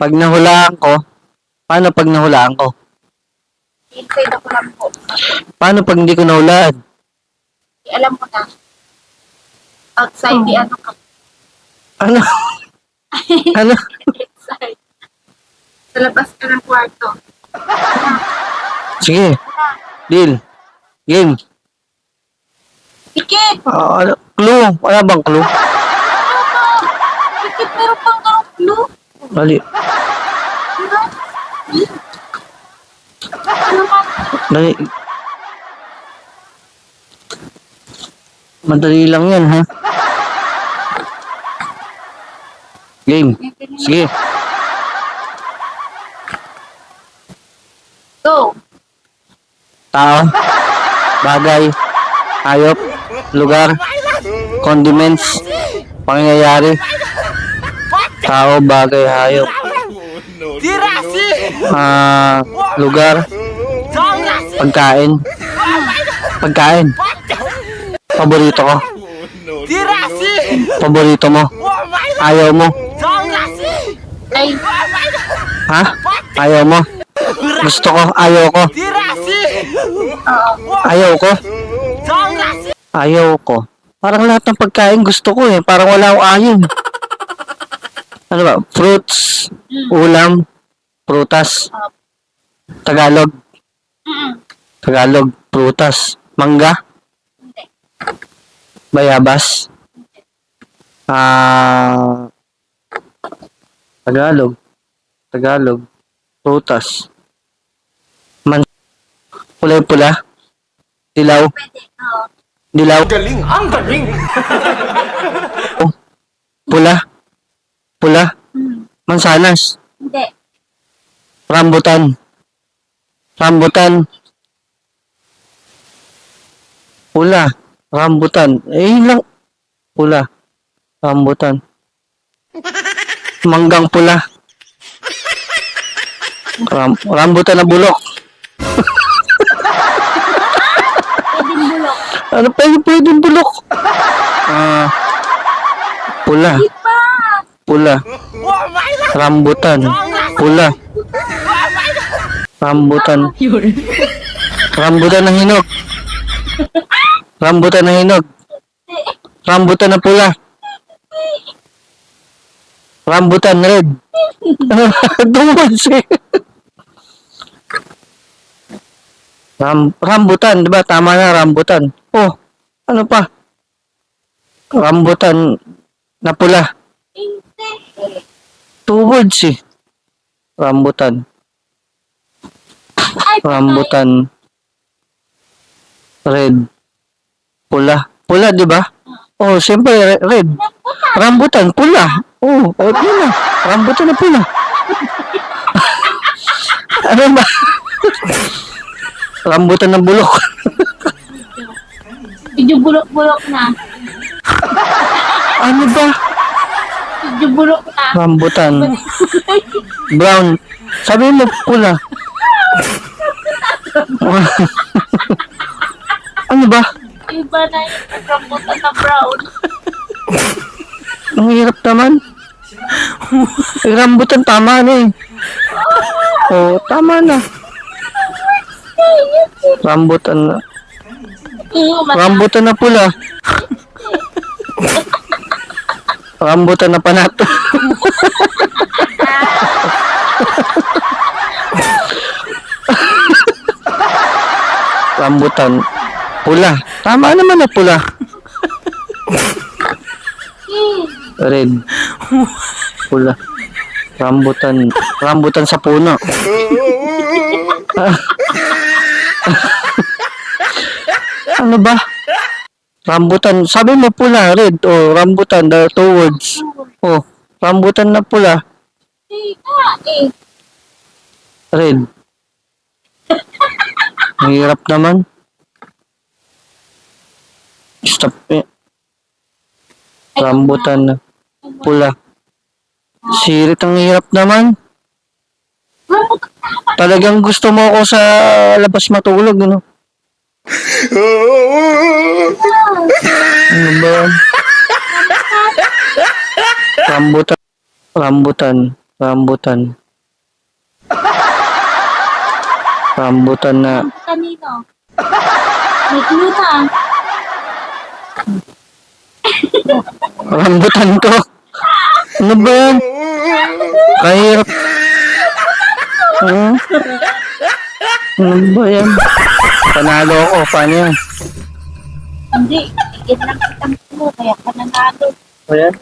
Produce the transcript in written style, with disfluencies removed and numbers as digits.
Pag nahulaan ko, paano pag nahulaan ko? Inside ako lang po. Paano pag hindi ko nahulaan? Alam ko na. Outside, di ano ka. Ano? Ano? Inside. Sa labas ka ng kwarto. Sige. Deal. Game. Pikit! Ano? Clue. Wala bang clue? Pikit, meron pang ganong clue. Dali. Ano man? Dali. Madali lang yan, ha? Game. Sige. Go! Tao. Bagay. Hayop. Lugar. Condiments. Pangyayari. Tao, bagay, hayop. Lugar. Pagkain. Pagkain. Paborito ko. Paborito mo. Ayaw mo. Ay, Ha? Ayaw mo. Gusto ko. Ayaw ko. Ayaw ko. Ayaw ko. Parang lahat ng pagkain gusto ko eh. Parang wala akong ayaw. Ano ba? Fruits. Ulam. Prutas. Tagalog. Tagalog. Prutas. Mangga. Bayabas. Tagalog. Tagalog. Prutas. Kulay pula. Dilaw. pwede. Oo. Dilaw. Galing, ang galing! Pula. Pula. Mansanas. Hindi. Rambutan. Rambutan. Pula. Rambutan. Yun lang. Pula. Rambutan. Manggang pula. Rambutan na bulok. Pwedeng bulok. Ano pwedeng bulok? Pula. Di ba? Pula. Rambutan. Pula. Rambutan. Rambutan na hinog. Rambutan na hinog. Rambutan na pula. Rambutan red. Dumas eh. Rambutan, di ba? Tama na, rambutan. Oh, ano pa? Rambutan na pula. Hindi. 2 words eh. Rambutan. Ay, Rambutan. Red. Pula. Pula, di ba? Oh, siyempre, red. Rambutan, pula. Oh, yun na. Rambutan na pula. Ano ba? Rambutan ng bulok. medyo bulok-bulok na. Ano ba? Medyo bulok na. Rambutan. Brown. Sabi mo pula. Ano ba? Iba na yung rambutan na brown. Ang hirap naman. Rambutan tama na eh. Oh, tama na. Rambutan na. Rambutan na pula. Rambutan na panato. Rambutan. Pula. Tama naman na pula. Red. Pula. Rambutan. Rambutan sa puno. Ano ba? Rambutan. Sabi mo pula, red. Oh, rambutan. The 2 words. Oh, rambutan na pula. Red. Ang hirap naman. Stop eh. Rambutan na pula. Sirit, ang hirap naman. Talagang gusto mo ako sa labas matulog, ano? Ano ba? Rambutan. Rambutan. Rambutan. Rambutan na. Kanino? May clue na. Rambutan ko. Ano ba yan? Kahirap. Hmm? Ano ba yan? Panalo ako. Paano yan? Hindi. Yan lang kitang clue. Kaya ka nanalo. O yan?